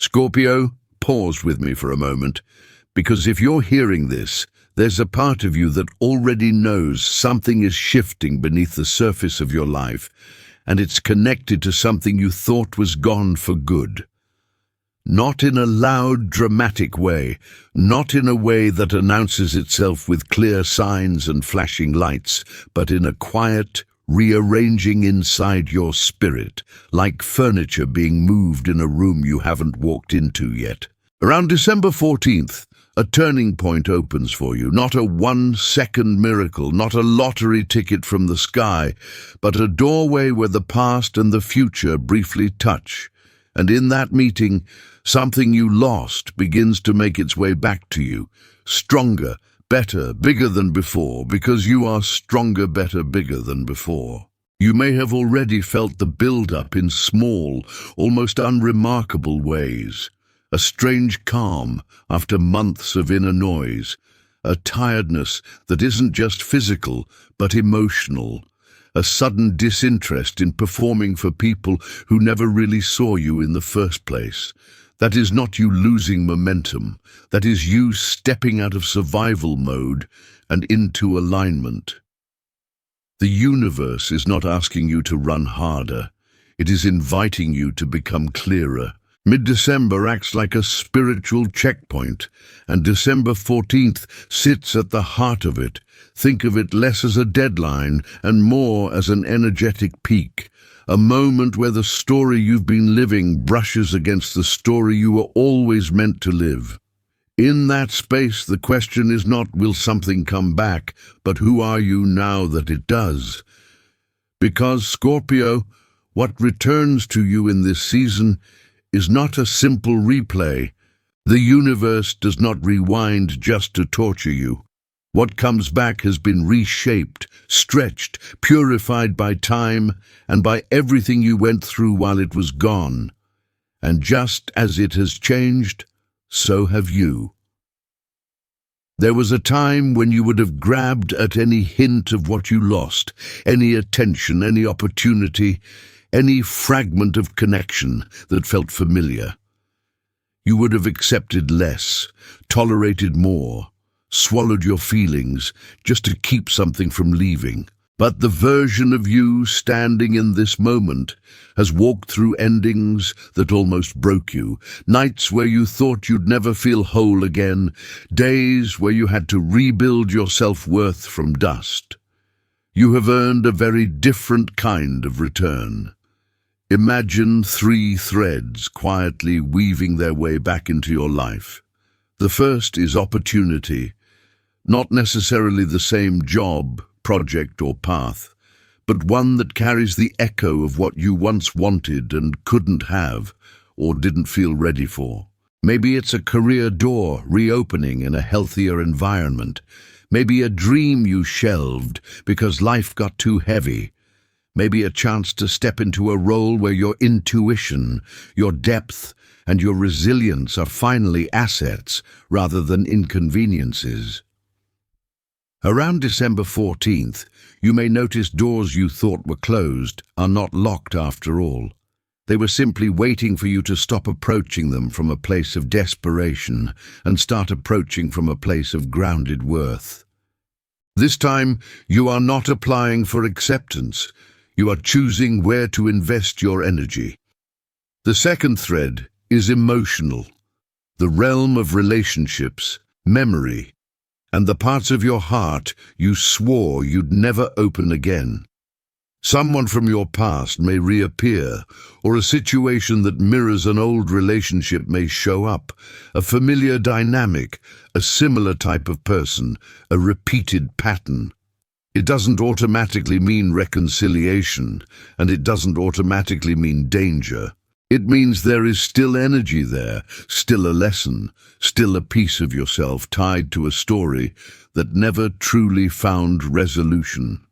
Scorpio, pause with me for a moment, because if you're hearing this, there's a part of you that already knows something is shifting beneath the surface of your life, and it's connected to something you thought was gone for good. Not in a loud, dramatic way, not in a way that announces itself with clear signs and flashing lights, but in a quiet, rearranging inside your spirit, like furniture being moved in a room you haven't walked into yet. Around December 14th, a turning point opens for you, not a 1-second miracle, not a lottery ticket from the sky, but a doorway where the past and the future briefly touch. And in that meeting, something you lost begins to make its way back to you, stronger, better, bigger than before, because you are stronger, better, bigger than before. You may have already felt the build-up in small, almost unremarkable ways. A strange calm after months of inner noise, a tiredness that isn't just physical but emotional, a sudden disinterest in performing for people who never really saw you in the first place. That is not you losing momentum, that is you stepping out of survival mode and into alignment. The universe is not asking you to run harder, it is inviting you to become clearer. Mid-December acts like a spiritual checkpoint, and December 14th sits at the heart of it. Think of it less as a deadline and more as an energetic peak, a moment where the story you've been living brushes against the story you were always meant to live. In that space, the question is not, will something come back, but who are you now that it does? Because, Scorpio, what returns to you in this season is not a simple replay. The universe does not rewind just to torture you. What comes back has been reshaped, stretched, purified by time and by everything you went through while it was gone. And just as it has changed, so have you. There was a time when you would have grabbed at any hint of what you lost, any attention, any opportunity, any fragment of connection that felt familiar. You would have accepted less, tolerated more, swallowed your feelings just to keep something from leaving. But the version of you standing in this moment has walked through endings that almost broke you, nights where you thought you'd never feel whole again, days where you had to rebuild your self-worth from dust. You have earned a very different kind of return. Imagine 3 threads quietly weaving their way back into your life. The first is opportunity, not necessarily the same job, project or path, but one that carries the echo of what you once wanted and couldn't have or didn't feel ready for. Maybe it's a career door reopening in a healthier environment. Maybe a dream you shelved because life got too heavy. Maybe a chance to step into a role where your intuition, your depth, and your resilience are finally assets rather than inconveniences. Around December 14th, you may notice doors you thought were closed are not locked after all. They were simply waiting for you to stop approaching them from a place of desperation and start approaching from a place of grounded worth. This time, you are not applying for acceptance. You are choosing where to invest your energy. The second thread is emotional, the realm of relationships, memory, and the parts of your heart you swore you'd never open again. Someone from your past may reappear, or a situation that mirrors an old relationship may show up, a familiar dynamic, a similar type of person, a repeated pattern. It doesn't automatically mean reconciliation, and it doesn't automatically mean danger. It means there is still energy there, still a lesson, still a piece of yourself tied to a story that never truly found resolution.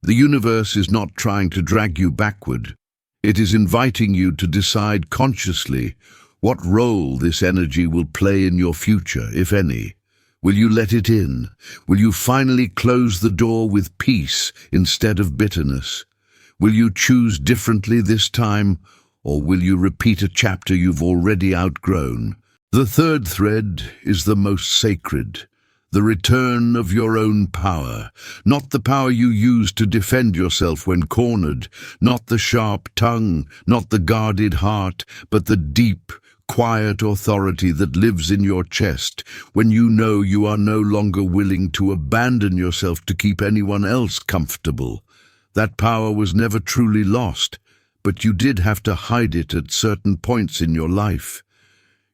The universe is not trying to drag you backward. It is inviting you to decide consciously what role this energy will play in your future, if any. Will you let it in? Will you finally close the door with peace instead of bitterness? Will you choose differently this time, or will you repeat a chapter you've already outgrown? The third thread is the most sacred, the return of your own power, not the power you used to defend yourself when cornered, not the sharp tongue, not the guarded heart, but the deep, quiet authority that lives in your chest when you know you are no longer willing to abandon yourself to keep anyone else comfortable. That power was never truly lost, but you did have to hide it at certain points in your life.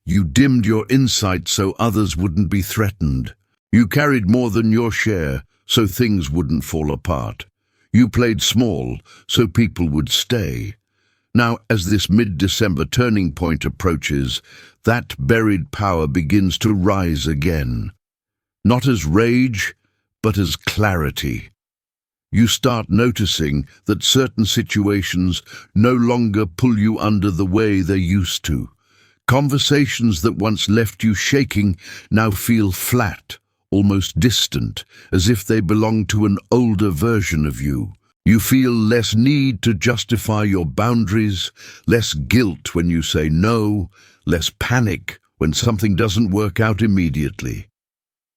You dimmed your insight so others wouldn't be threatened. You carried more than your share so things wouldn't fall apart. You played small so people would stay. Now, as this mid-December turning point approaches, that buried power begins to rise again. Not as rage, but as clarity. You start noticing that certain situations no longer pull you under the way they used to. Conversations that once left you shaking now feel flat, almost distant, as if they belong to an older version of you. You feel less need to justify your boundaries, less guilt when you say no, less panic when something doesn't work out immediately.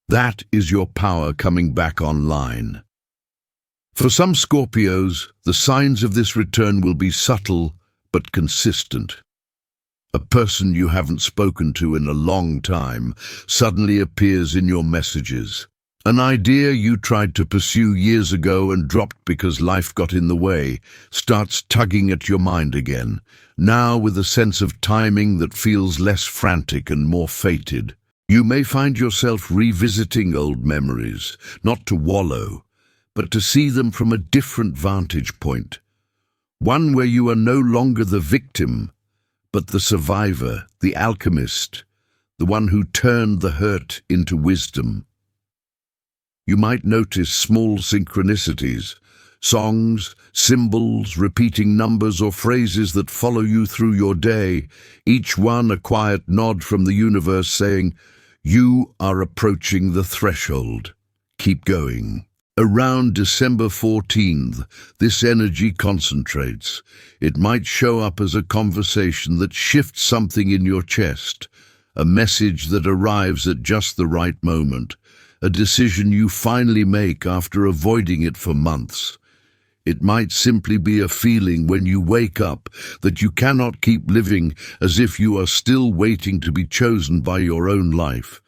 That is your power coming back online. For some Scorpios, the signs of this return will be subtle but consistent. A person you haven't spoken to in a long time suddenly appears in your messages. An idea you tried to pursue years ago and dropped because life got in the way starts tugging at your mind again, now with a sense of timing that feels less frantic and more fated. You may find yourself revisiting old memories, not to wallow, but to see them from a different vantage point. One where you are no longer the victim, but the survivor, the alchemist, the one who turned the hurt into wisdom. You might notice small synchronicities, songs, symbols, repeating numbers or phrases that follow you through your day, each one a quiet nod from the universe saying, "You are approaching the threshold. Keep going." Around December 14th, this energy concentrates. It might show up as a conversation that shifts something in your chest, a message that arrives at just the right moment, a decision you finally make after avoiding it for months. It might simply be a feeling when you wake up that you cannot keep living as if you are still waiting to be chosen by your own life.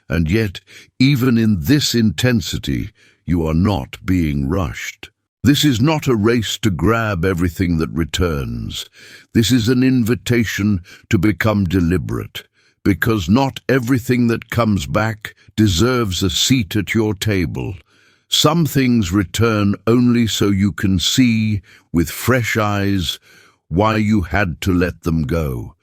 And yet, even in this intensity, you are not being rushed. This is not a race to grab everything that returns. This is an invitation to become deliberate, because not everything that comes back deserves a seat at your table. Some things return only so you can see, with fresh eyes, why you had to let them go.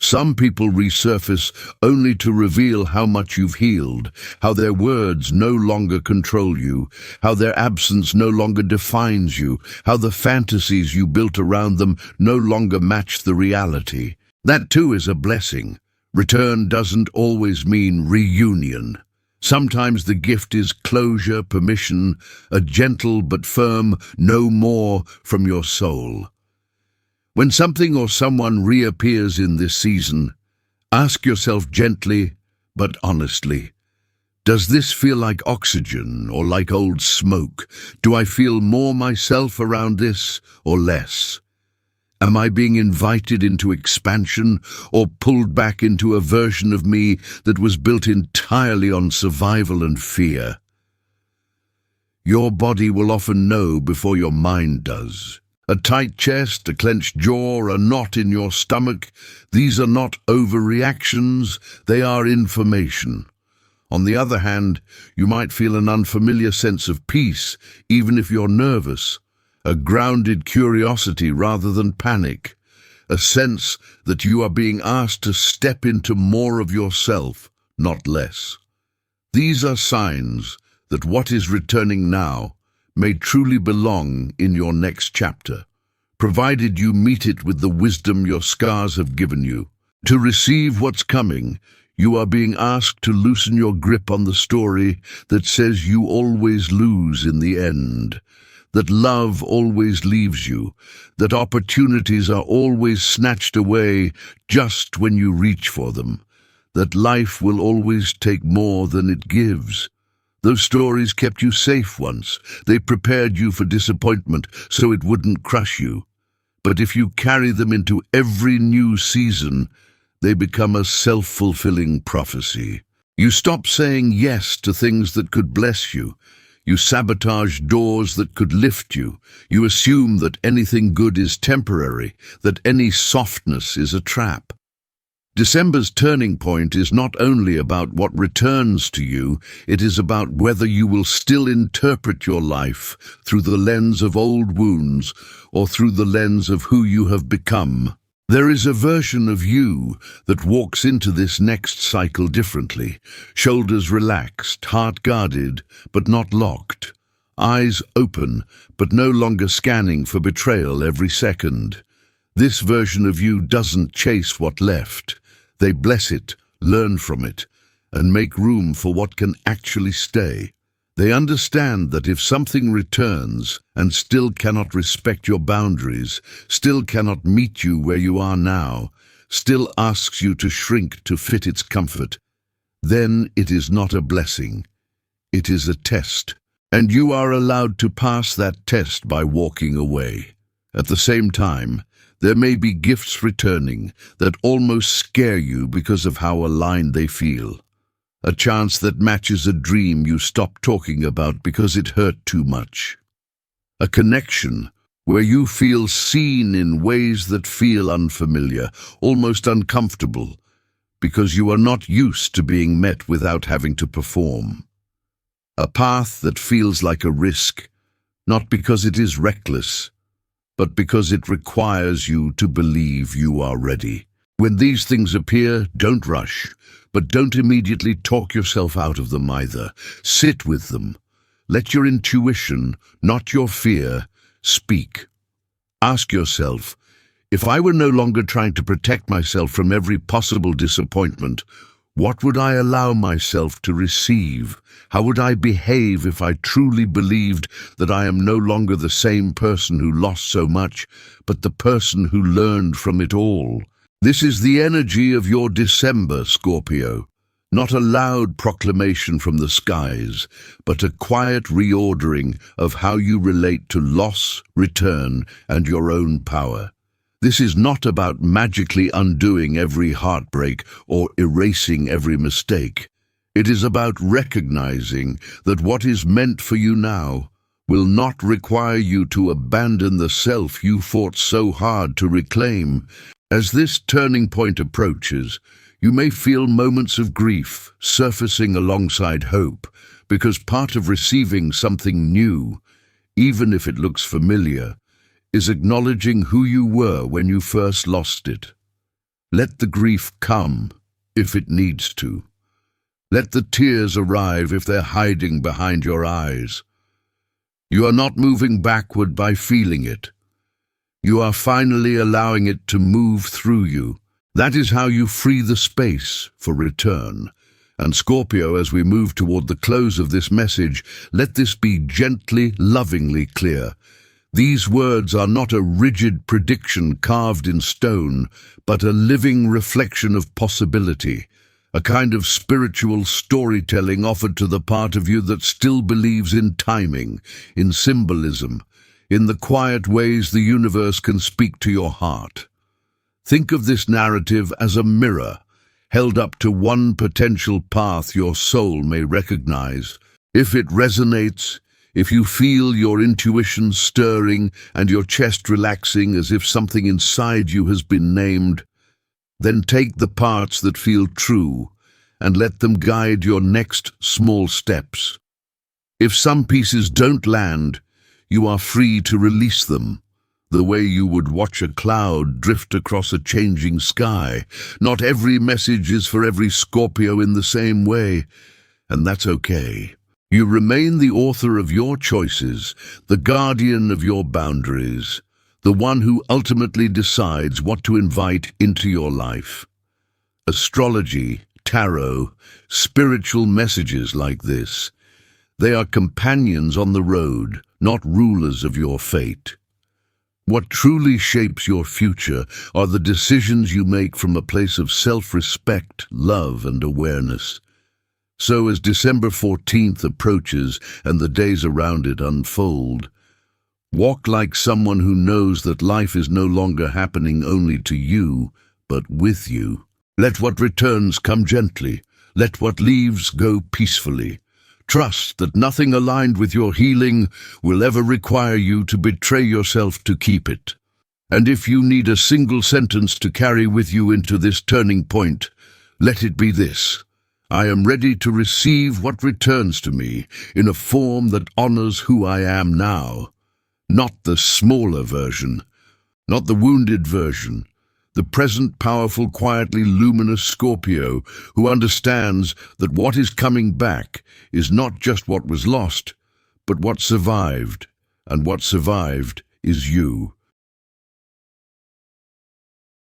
Some people resurface only to reveal how much you've healed, how their words no longer control you, how their absence no longer defines you, how the fantasies you built around them no longer match the reality. That too is a blessing. Return doesn't always mean reunion. Sometimes the gift is closure, permission, a gentle but firm no more from your soul. When something or someone reappears in this season, ask yourself gently but honestly, does this feel like oxygen or like old smoke? Do I feel more myself around this or less? Am I being invited into expansion or pulled back into a version of me that was built entirely on survival and fear? Your body will often know before your mind does. A tight chest, a clenched jaw, a knot in your stomach, these are not overreactions, they are information. On the other hand, you might feel an unfamiliar sense of peace, even if you're nervous, a grounded curiosity rather than panic, a sense that you are being asked to step into more of yourself, not less. These are signs that what is returning now may truly belong in your next chapter, provided you meet it with the wisdom your scars have given you. To receive what's coming, you are being asked to loosen your grip on the story that says you always lose in the end. that love always leaves you, that opportunities are always snatched away just when you reach for them, that life will always take more than it gives. Those stories kept you safe once. They prepared you for disappointment so it wouldn't crush you. But if you carry them into every new season, they become a self-fulfilling prophecy. You stop saying yes to things that could bless you. You sabotage doors that could lift you. You assume that anything good is temporary, that any softness is a trap. December's turning point is not only about what returns to you, it is about whether you will still interpret your life through the lens of old wounds or through the lens of who you have become. There is a version of you that walks into this next cycle differently, shoulders relaxed, heart guarded, but not locked, eyes open, but no longer scanning for betrayal every second. This version of you doesn't chase what left. They bless it, learn from it, and make room for what can actually stay. They understand that if something returns and still cannot respect your boundaries, still cannot meet you where you are now, still asks you to shrink to fit its comfort, then it is not a blessing. It is a test, and you are allowed to pass that test by walking away. At the same time, there may be gifts returning that almost scare you because of how aligned they feel. A chance that matches a dream you stopped talking about because it hurt too much. A connection where you feel seen in ways that feel unfamiliar, almost uncomfortable, because you are not used to being met without having to perform. A path that feels like a risk, not because it is reckless, but because it requires you to believe you are ready. When these things appear, don't rush, but don't immediately talk yourself out of them either. Sit with them. Let your intuition, not your fear, speak. Ask yourself, if I were no longer trying to protect myself from every possible disappointment, what would I allow myself to receive? How would I behave if I truly believed that I am no longer the same person who lost so much, but the person who learned from it all? This is the energy of your December, Scorpio. Not a loud proclamation from the skies, but a quiet reordering of how you relate to loss, return, and your own power. This is not about magically undoing every heartbreak or erasing every mistake. It is about recognizing that what is meant for you now will not require you to abandon the self you fought so hard to reclaim. As this turning point approaches, you may feel moments of grief surfacing alongside hope, because part of receiving something new, even if it looks familiar, is acknowledging who you were when you first lost it. Let the grief come, if it needs to. Let the tears arrive if they're hiding behind your eyes. You are not moving backward by feeling it. You are finally allowing it to move through you. That is how you free the space for return. And Scorpio, as we move toward the close of this message, let this be gently, lovingly clear. These words are not a rigid prediction carved in stone, but a living reflection of possibility, a kind of spiritual storytelling offered to the part of you that still believes in timing, in symbolism, in the quiet ways the universe can speak to your heart. Think of this narrative as a mirror, held up to one potential path your soul may recognize. If it resonates, if you feel your intuition stirring and your chest relaxing as if something inside you has been named, then take the parts that feel true and let them guide your next small steps. If some pieces don't land, you are free to release them, the way you would watch a cloud drift across a changing sky. Not every message is for every Scorpio in the same way, and that's okay. You remain the author of your choices, the guardian of your boundaries, the one who ultimately decides what to invite into your life. Astrology, tarot, spiritual messages like this, they are companions on the road, not rulers of your fate. What truly shapes your future are the decisions you make from a place of self-respect, love, and awareness. So as December 14th approaches and the days around it unfold, walk like someone who knows that life is no longer happening only to you, but with you. Let what returns come gently. Let what leaves go peacefully. Trust that nothing aligned with your healing will ever require you to betray yourself to keep it. And if you need a single sentence to carry with you into this turning point, let it be this: I am ready to receive what returns to me in a form that honors who I am now. Not the smaller version, not the wounded version, the present powerful, quietly luminous Scorpio who understands that what is coming back is not just what was lost, but what survived, and what survived is you.